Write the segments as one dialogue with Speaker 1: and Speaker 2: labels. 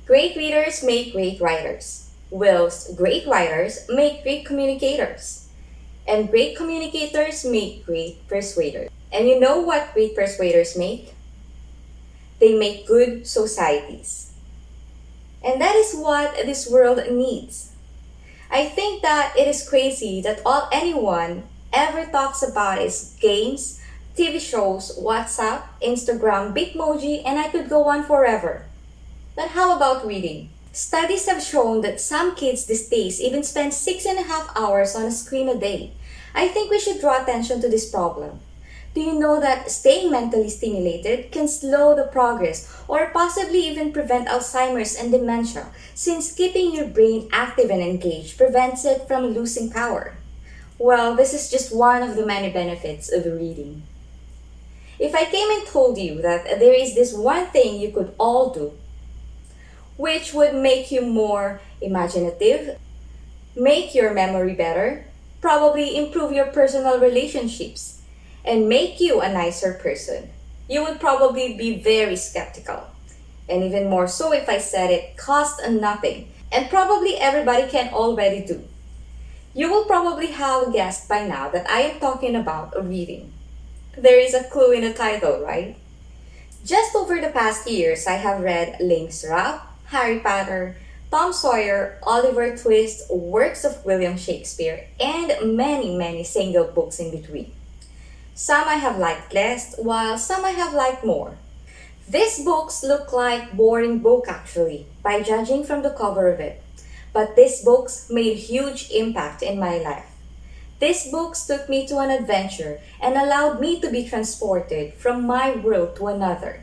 Speaker 1: Great readers make great writers, whilst great writers make great communicators, and great communicators make great persuaders. And you know what great persuaders make? They make good societies. And that is what this world needs. I think that it is crazy that all anyone ever talks about is games, TV shows, WhatsApp, Instagram, Bitmoji, and I could go on forever. But how about reading? Studies have shown that some kids these days even spend 6.5 hours on a screen a day. I think we should draw attention to this problem. Do you know that staying mentally stimulated can slow the progress or possibly even prevent Alzheimer's and dementia, since keeping your brain active and engaged prevents it from losing power? Well, this is just one of the many benefits of reading. If I came and told you that there is this one thing you could all do, which would make you more imaginative, make your memory better, probably improve your personal relationships, and make you a nicer person, you would probably be very skeptical. And even more so if I said it cost nothing, and probably everybody can already do. You will probably have guessed by now that I am talking about reading. There is a clue in the title, right? Just over the past years, I have read Les Miserables, Harry Potter, Tom Sawyer, Oliver Twist, works of William Shakespeare, and many single books in between. Some I have liked less, while some I have liked more. These books look like boring book actually, by judging from the cover of it. But these books made huge impact in my life. These books took me to an adventure and allowed me to be transported from my world to another.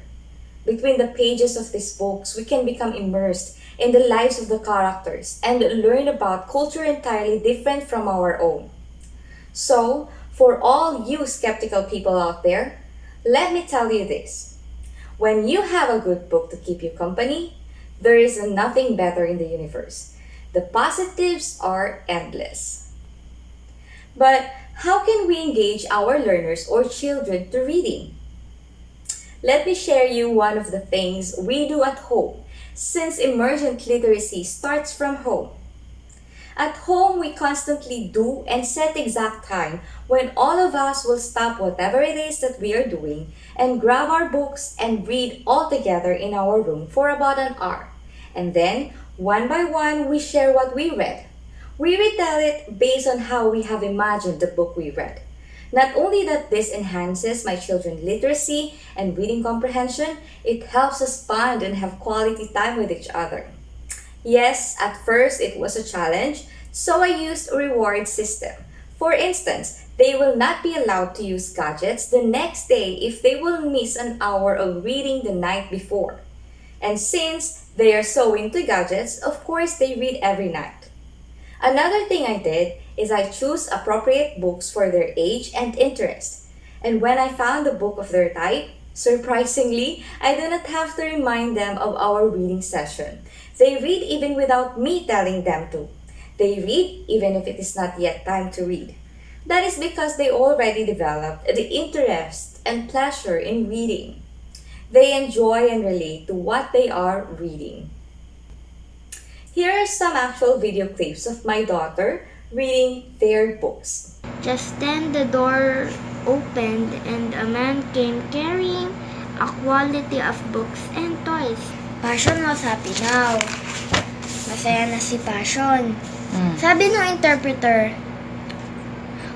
Speaker 1: Between the pages of these books, we can become immersed in the lives of the characters and learn about culture entirely different from our own. So, for all you skeptical people out there, let me tell you this. When you have a good book to keep you company, there is nothing better in the universe. The positives are endless. But how can we engage our learners or children to reading? Let me share you one of the things we do at home, since emergent literacy starts from home. At home, we constantly do and set exact time when all of us will stop whatever it is that we are doing and grab our books and read all together in our room for about an hour. And then, one by one, we share what we read. We retell it based on how we have imagined the book we read. Not only that this enhances my children's literacy and reading comprehension, it helps us bond and have quality time with each other. Yes, at first it was a challenge, so I used a reward system. For instance, they will not be allowed to use gadgets the next day if they will miss an hour of reading the night before. And since they are so into gadgets, of course they read every night. Another thing I did is I choose appropriate books for their age and interest. And when I found a book of their type, surprisingly, I do not have to remind them of our reading session. They read even without me telling them to. They read even if it is not yet time to read. That is because they already developed the interest and pleasure in reading. They enjoy and relate to what they are reading. Here are some actual video clips of my daughter reading their books.
Speaker 2: Just then the door opened and a man came carrying a quantity of books and toys. Passion was happy now. Masaya na si Passion. Sabi ng interpreter,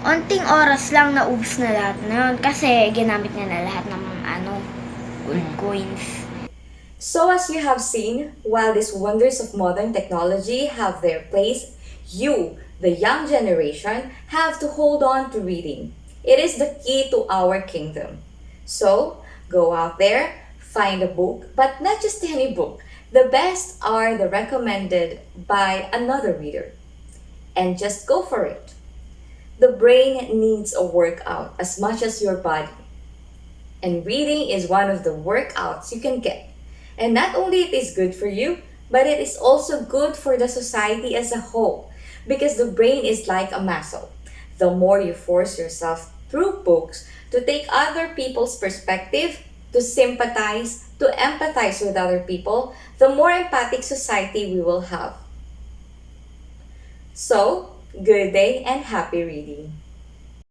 Speaker 2: onting oras lang naubos na lahat na yun kasi ginamit niya na lahat ng gold coins.
Speaker 1: So as you have seen, while these wonders of modern technology have their place, you, the young generation, have to hold on to reading. It is the key to our kingdom. So, go out there, find a book, but not just any book. The best are the recommended by another reader. And just go for it. The brain needs a workout as much as your body. And reading is one of the workouts you can get. And not only it is good for you, but it is also good for the society as a whole, because the brain is like a muscle. The more you force yourself through books to take other people's perspective, to sympathize, to empathize with other people, the more empathic society we will have. So, good day and happy reading.